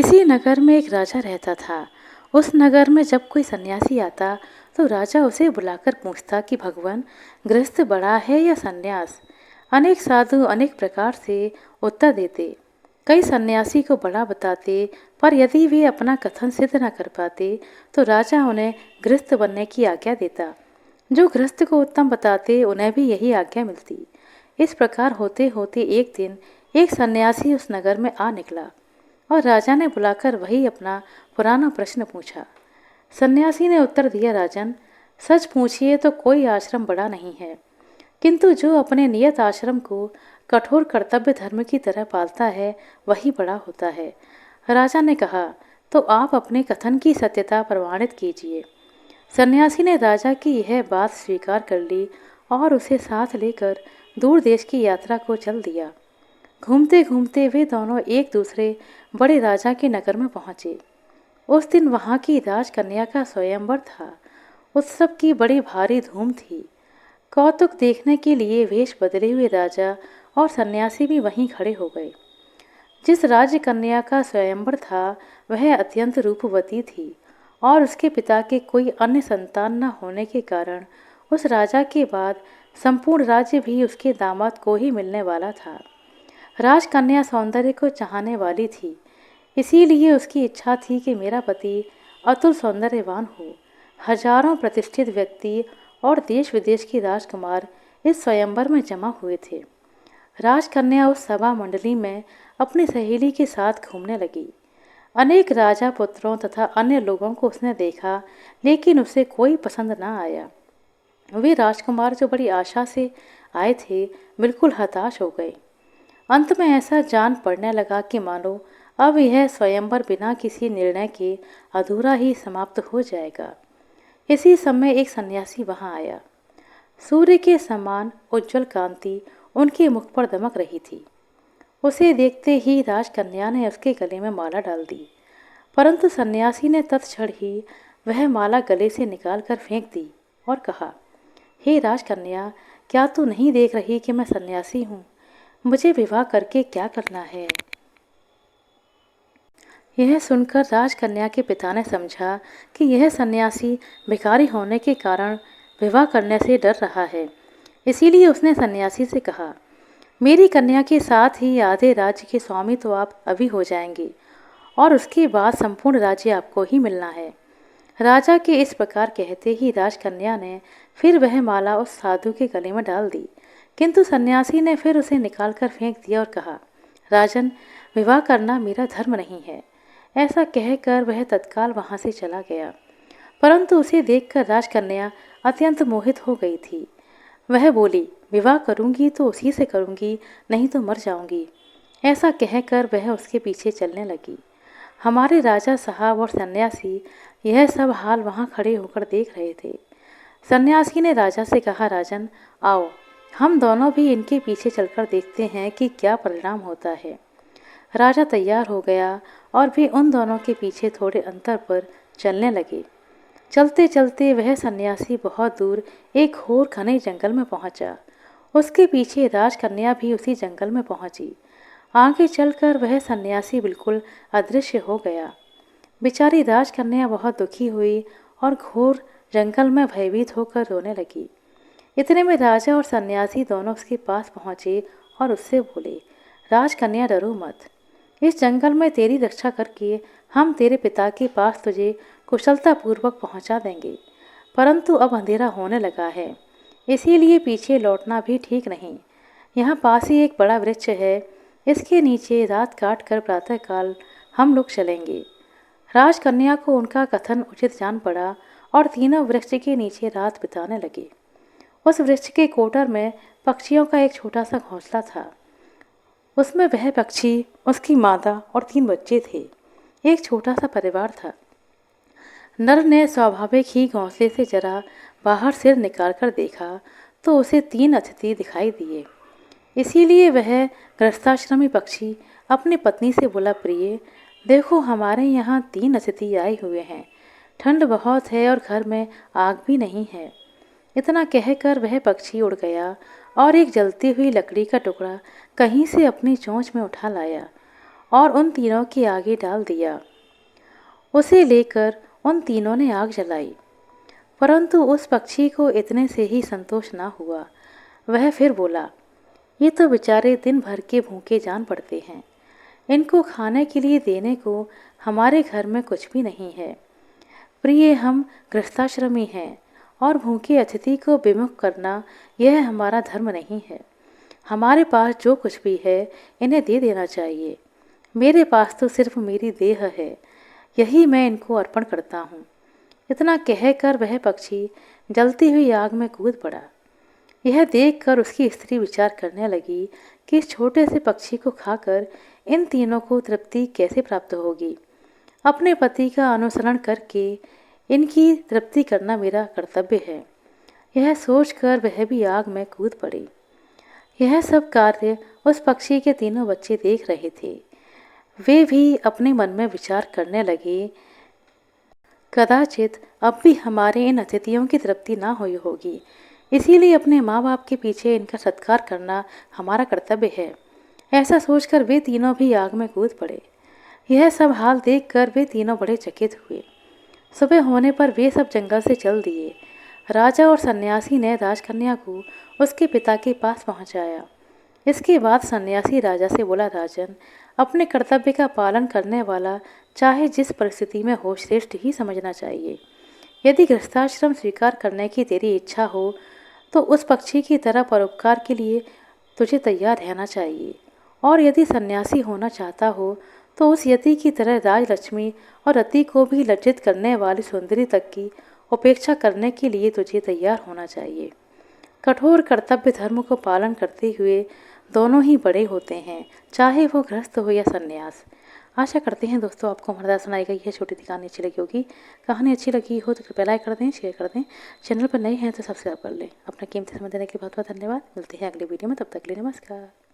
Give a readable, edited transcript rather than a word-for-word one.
किसी नगर में एक राजा रहता था। उस नगर में जब कोई सन्यासी आता तो राजा उसे बुलाकर पूछता कि भगवान, गृहस्थ बड़ा है या सन्यास। अनेक साधु अनेक प्रकार से उत्तर देते। कई सन्यासी को बड़ा बताते, पर यदि वे अपना कथन सिद्ध न कर पाते तो राजा उन्हें गृहस्थ बनने की आज्ञा देता। जो गृहस्थ को उत्तम बताते उन्हें भी यही आज्ञा मिलती। इस प्रकार होते होते एक दिन एक सन्यासी उस नगर में आ निकला और राजा ने बुलाकर वही अपना पुराना प्रश्न पूछा। सन्यासी ने उत्तर दिया, राजन, सच पूछिए तो कोई आश्रम बड़ा नहीं है, किंतु जो अपने नियत आश्रम को कठोर कर्तव्य धर्म की तरह पालता है वही बड़ा होता है। राजा ने कहा, तो आप अपने कथन की सत्यता प्रमाणित कीजिए। सन्यासी ने राजा की यह बात स्वीकार कर ली और उसे साथ लेकर दूर देश की यात्रा को चल दिया। घूमते घूमते वे दोनों एक दूसरे बड़े राजा के नगर में पहुंचे। उस दिन वहां की राजकन्या का स्वयंवर था। उत्सव की बड़ी भारी धूम थी। कौतुक देखने के लिए वेश बदले हुए राजा और सन्यासी भी वहीं खड़े हो गए। जिस राजकन्या का स्वयंवर था वह अत्यंत रूपवती थी और उसके पिता के कोई अन्य संतान न होने के कारण उस राजा के बाद संपूर्ण राज्य भी उसके दामाद को ही मिलने वाला था। राजकन्या सौंदर्य को चाहने वाली थी, इसीलिए उसकी इच्छा थी कि मेरा पति अतुल सौंदर्यवान हो। हजारों प्रतिष्ठित व्यक्ति और देश विदेश की राजकुमार इस स्वयंवर में जमा हुए थे। राजकन्या उस सभा मंडली में अपनी सहेली के साथ घूमने लगी। अनेक राजा पुत्रों तथा अन्य लोगों को उसने देखा, लेकिन उसे कोई पसंद न आया। वे राजकुमार जो बड़ी आशा से आए थे, बिल्कुल हताश हो गए। अंत में ऐसा जान पड़ने लगा कि मानो अब यह स्वयंवर बिना किसी निर्णय के अधूरा ही समाप्त हो जाएगा। इसी समय एक सन्यासी वहां आया। सूर्य के समान उज्जवल कांति उनके मुख पर दमक रही थी। उसे देखते ही राजकन्या ने उसके गले में माला डाल दी, परंतु सन्यासी ने तत्क्षण ही वह माला गले से निकालकर फेंक दी और कहा, हे राजकन्या, क्या तू नहीं देख रही कि मैं सन्यासी हूँ? मुझे विवाह करके क्या करना है? यह सुनकर राजकन्या के पिता ने समझा कि यह सन्यासी भिखारी होने के कारण विवाह करने से डर रहा है। इसीलिए उसने सन्यासी से कहा, मेरी कन्या के साथ ही आधे राज्य के स्वामी तो आप अभी हो जाएंगे और उसके बाद संपूर्ण राज्य आपको ही मिलना है। राजा के इस प्रकार कहते ही राजकन्या ने फिर वह माला उस साधु के गले में डाल दी, किंतु सन्यासी ने फिर उसे निकालकर फेंक दिया और कहा, राजन, विवाह करना मेरा धर्म नहीं है। ऐसा कहकर वह तत्काल वहां से चला गया। परंतु उसे देखकर राजकन्या अत्यंत मोहित हो गई थी। वह बोली, विवाह करूंगी तो उसी से करूंगी, नहीं तो मर जाऊंगी। ऐसा कहकर वह उसके पीछे चलने लगी। हमारे राजा साहब और सन्यासी यह सब हाल वहां खड़े होकर देख रहे थे। सन्यासी ने राजा से कहा, राजन, आओ हम दोनों भी इनके पीछे चलकर देखते हैं कि क्या परिणाम होता है। राजा तैयार हो गया और वे उन दोनों के पीछे थोड़े अंतर पर चलने लगे। चलते चलते वह सन्यासी बहुत दूर एक घोर घने जंगल में पहुंचा। उसके पीछे राजकन्या भी उसी जंगल में पहुंची। आगे चलकर वह सन्यासी बिल्कुल अदृश्य हो गया। बेचारी राजकन्या बहुत दुखी हुई और घोर जंगल में भयभीत होकर रोने लगी। इतने में राजा और सन्यासी दोनों उसके पास पहुंचे और उससे बोले, राजकन्या, डरो मत। इस जंगल में तेरी रक्षा करके हम तेरे पिता के पास तुझे कुशलतापूर्वक पहुंचा देंगे, परंतु अब अंधेरा होने लगा है, इसीलिए पीछे लौटना भी ठीक नहीं। यहाँ पास ही एक बड़ा वृक्ष है, इसके नीचे रात काट कर प्रातःकाल हम लोग चलेंगे। राजकन्या को उनका कथन उचित जान पड़ा और तीनों वृक्ष के नीचे रात बिताने लगे। उस वृक्ष के कोटर में पक्षियों का एक छोटा सा घोंसला था। उसमें वह पक्षी, उसकी मादा और 3 बच्चे थे। एक छोटा सा परिवार था। नर ने स्वाभाविक ही घोंसले से जरा बाहर सिर निकालकर देखा तो उसे 3 अतिथि दिखाई दिए। इसीलिए वह गृहस्थाश्रमी पक्षी अपनी पत्नी से बोला, प्रिय, देखो हमारे यहाँ 3 अतिथि आए हुए हैं। ठंड बहुत है और घर में आग भी नहीं है। इतना कहकर वह पक्षी उड़ गया और एक जलती हुई लकड़ी का टुकड़ा कहीं से अपनी चोंच में उठा लाया और उन तीनों के आगे डाल दिया। उसे लेकर उन तीनों ने आग जलाई, परंतु उस पक्षी को इतने से ही संतोष ना हुआ। वह फिर बोला, ये तो बेचारे दिन भर के भूखे जान पड़ते हैं, इनको खाने के लिए देने को हमारे घर में कुछ भी नहीं है। प्रिय, हम गृहस्थाश्रमी हैं और भूखे अतिथि को विमुख करना यह हमारा धर्म नहीं है। हमारे पास जो कुछ भी है इन्हें दे देना चाहिए। मेरे पास तो सिर्फ मेरी देह है, यही मैं इनको अर्पण करता हूँ। इतना कहकर वह पक्षी जलती हुई आग में कूद पड़ा। यह देखकर उसकी स्त्री विचार करने लगी कि इस छोटे से पक्षी को खाकर इन तीनों को तृप्ति कैसे प्राप्त होगी। अपने पति का अनुसरण करके इनकी तृप्ति करना मेरा कर्तव्य है। यह सोचकर वह भी आग में कूद पड़ी। यह सब कार्य उस पक्षी के तीनों बच्चे देख रहे थे। वे भी अपने मन में विचार करने लगे, कदाचित अब भी हमारे इन अतिथियों की तृप्ति ना हुई होगी, इसीलिए अपने माँ बाप के पीछे इनका सत्कार करना हमारा कर्तव्य है। ऐसा सोचकर वे तीनों भी आग में कूद पड़े। यह सब हाल देखकर वे तीनों बड़े चकित हुए। सुबह होने पर वे सब जंगल से चल दिए। राजा और सन्यासी ने राजकन्या को उसके पिता के पास पहुंचाया। इसके बाद सन्यासी राजा से बोला, राजन, अपने कर्तव्य का पालन करने वाला चाहे जिस परिस्थिति में हो श्रेष्ठ ही समझना चाहिए। यदि गृहस्थाश्रम स्वीकार करने की तेरी इच्छा हो तो उस पक्षी की तरह परोपकार के लिए तुझे तैयार रहना चाहिए, और यदि सन्यासी होना चाहता हो तो उस यति की तरह राजलक्ष्मी और रति को भी लज्जित करने वाली सुंदरी तक की उपेक्षा करने के लिए तुझे तैयार होना चाहिए। कठोर कर्तव्य धर्म को पालन करते हुए दोनों ही बड़े होते हैं, चाहे वो गृहस्थ हो या सन्यास। आशा करते हैं दोस्तों आपको हमारे द्वारा सुनाई गई है छोटी सी कहानी अच्छी लगी होगी। कहानी अच्छी लगी हो तो कृपया लाइक कर दें, शेयर कर दें। चैनल पर नए हैं तो सब्सक्राइब कर लें। अपना कीमती समय देने के लिए बहुत बहुत धन्यवाद। मिलते हैं अगले वीडियो में, तब तक के लिए नमस्कार।